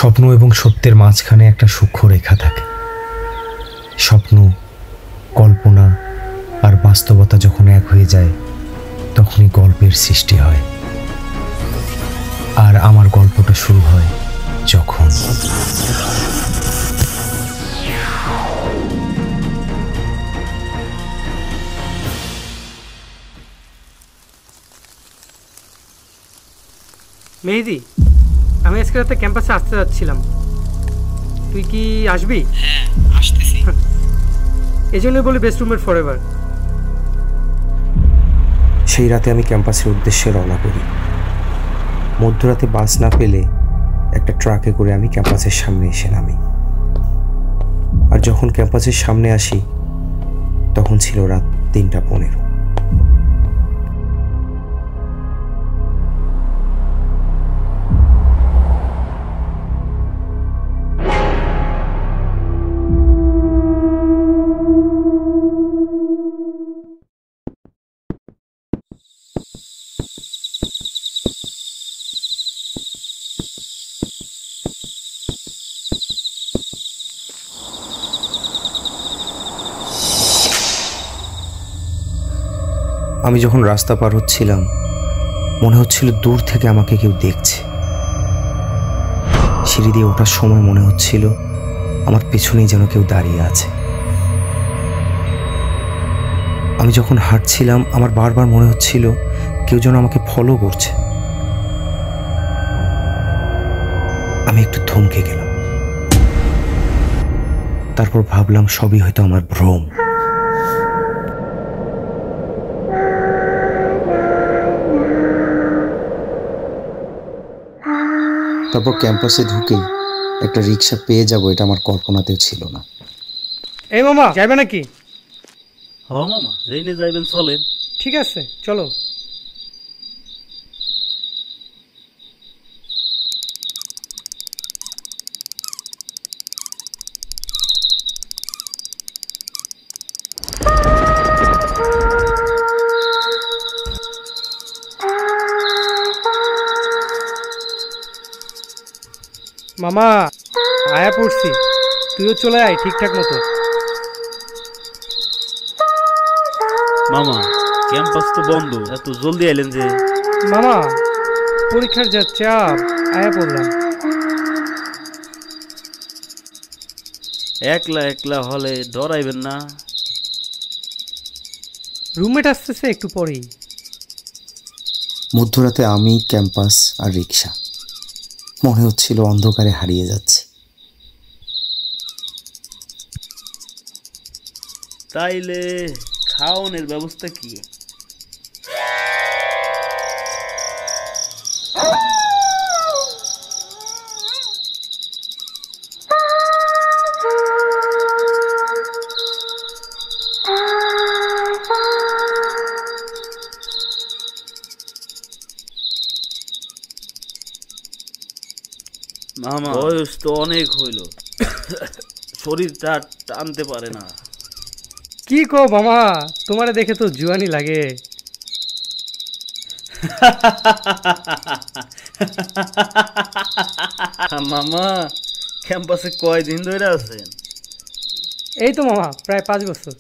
স্বপ্ন এবং সত্যের মাঝখানে একটা সূক্ষ্ম রেখা থাকে। স্বপ্ন, কল্পনা আর বাস্তবতা যখন এক হয়ে যায় তখনই গল্পের সৃষ্টি হয়। আর আমার গল্পটা শুরু হয় যখন মেহেদি, আমি আজকে রাতে ক্যাম্পাসে আসতে যাচ্ছিলাম, তুই কি আসবি? হ্যাঁ, আসতেছি। এই জন্যই বলি বেস্ট রুমের ফরএভার। সেই রাতে আমি ক্যাম্পাসের উদ্দেশ্যে রওনা করি। মধ্যরাতে বাস না পেলে একটা ট্রাকে করে আমি ক্যাম্পাসের সামনে এসে নামি। আর যখন ক্যাম্পাসের সামনে আসি তখন ছিল রাত 3:15। আমি যখন রাস্তা পার হচ্ছিলাম মনে হচ্ছিল দূর থেকে আমাকে কেউ দেখছে। সিঁড়ি দিয়ে ওঠার সময় মনে হচ্ছিল আমার পেছনেই যেন কেউ দাঁড়িয়ে আছে। আমি যখন হাঁটছিলাম আমার বারবার মনে হচ্ছিল কেউ যেন আমাকে ফলো করছে। আমি একটু থমকে গেলাম। তারপর ভাবলাম সবই হয়তো আমার ভ্রম। তারপর ক্যাম্পাসে ঢুকেই একটা রিক্সা পেয়ে যাব এটা আমার কল্পনাতেও ছিল না। এই মামা, যাবে নাকি? হ্যাঁ মামা, যেইনে যাইবেন চলেন। ঠিক আছে, চলো। মামা, আয়া পড়ছি, তুইও চলে আয় ঠিকঠাক মতো। মামা, ক্যাম্পাস তো বন্ধ, এত জলদি আইলেন যে? মামা, পরীক্ষার যা চাপ, আয়া পড়লাম। একলা একলা হলে ডরাইবেন না? রুমমেট আসতেছে একটু পরেই। মধ্যরাতে আমি, ক্যাম্পাস আর রিক্সা, মনে হচ্ছিল অন্ধকারে হারিয়ে যাচ্ছে। তাইলে খাওয়ানোর ব্যবস্থা কি? মামা, বয়স তো অনেক হইল, শরীরটা টানতে পারে না। কি কো মামা, তোমারে দেখে তো জুয়ানি লাগে। মামা, ক্যাম্পাসে কয়দিন ধরে আছেন? এই তো মামা, প্রায় 5 বছর।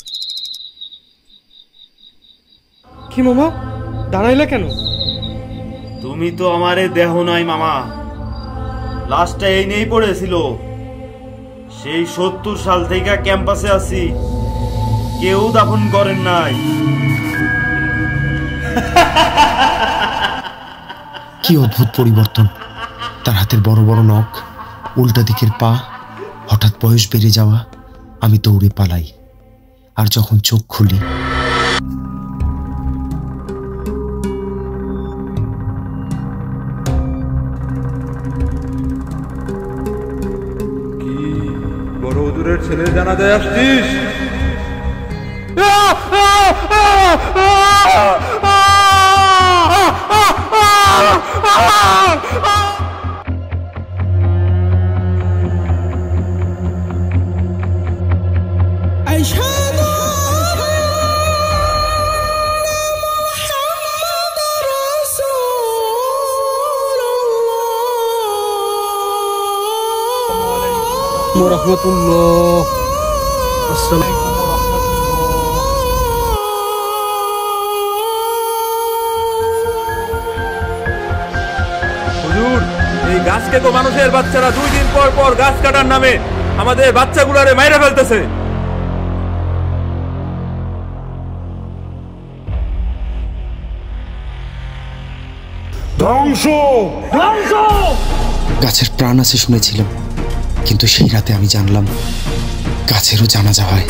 কি মামা, দাঁড়াইলে কেন? তুমি তো আমারে দেহ নাই মামা, লাস্টটা এই নিয়েই পড়েছিল। সেই 70 সাল থেকে ক্যাম্পাসে আছি, কেউ দাফন করেন নাই। কি অদ্ভুত পরিবর্তন! তার হাতের বড় বড় নখ, উল্টা দিকের পা, হঠাৎ বয়স বেড়ে যাওয়া। আমি দৌড়ে পালাই। আর যখন চোখ খুলি বড় হুজুরের ছেলে জানাজায় আসছিস? ওয়া রাহমাতুল্লাহ। আসসালামু আলাইকুম ওয়া রাহমাতুল্লাহ। হুজুর, এই গাছ কেটো মানুষের বাচ্চারা 2 দিন পর পর গাছ কাটার নামে আমাদের বাচ্চাগুলারে মাইরা ফেলতেছে। ধ্বংস ধ্বংস। গাছের প্রাণ আছে শুনেছিলাম, কিন্তু সেই রাতে আমি জানলাম গাছেরও জানাজা হয়।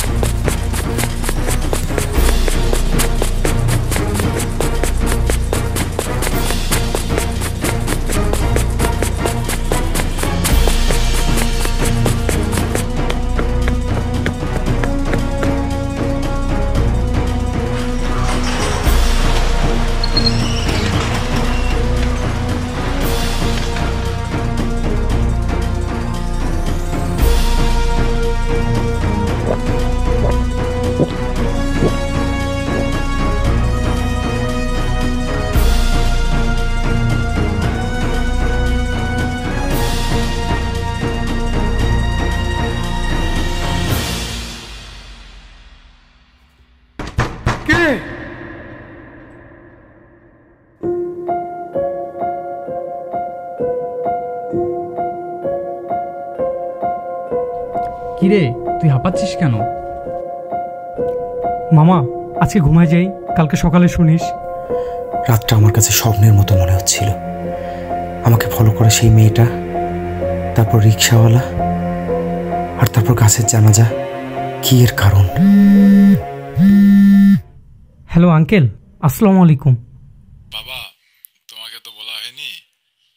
কিরে, তুই হাঁপাচ্ছিস কেন? মামা, আজকে ঘুমায় যাই, কালকে সকালে শুনিস। রাতটা আমার কাছে স্বপ্নের মতো মনে হচ্ছিল। আমাকে ফলো করে সেই মেয়েটা, তারপর রিক্সাওয়ালা, আর তারপর গাছের জানাজা। কি এর কারণ? হ্যালো আঙ্কেল, আসসালামু আলাইকুম। বাবা, তোমাকে তো বলা হয়নি,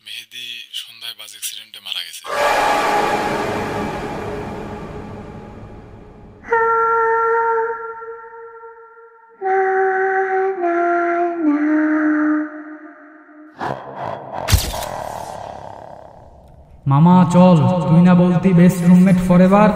মেহেদি সন্ধ্যায় বাস অ্যাক্সিডেন্টে মারা গেছে। মামা চল, তুই না বলতি বেস্ট রুমমেট ফরএভার।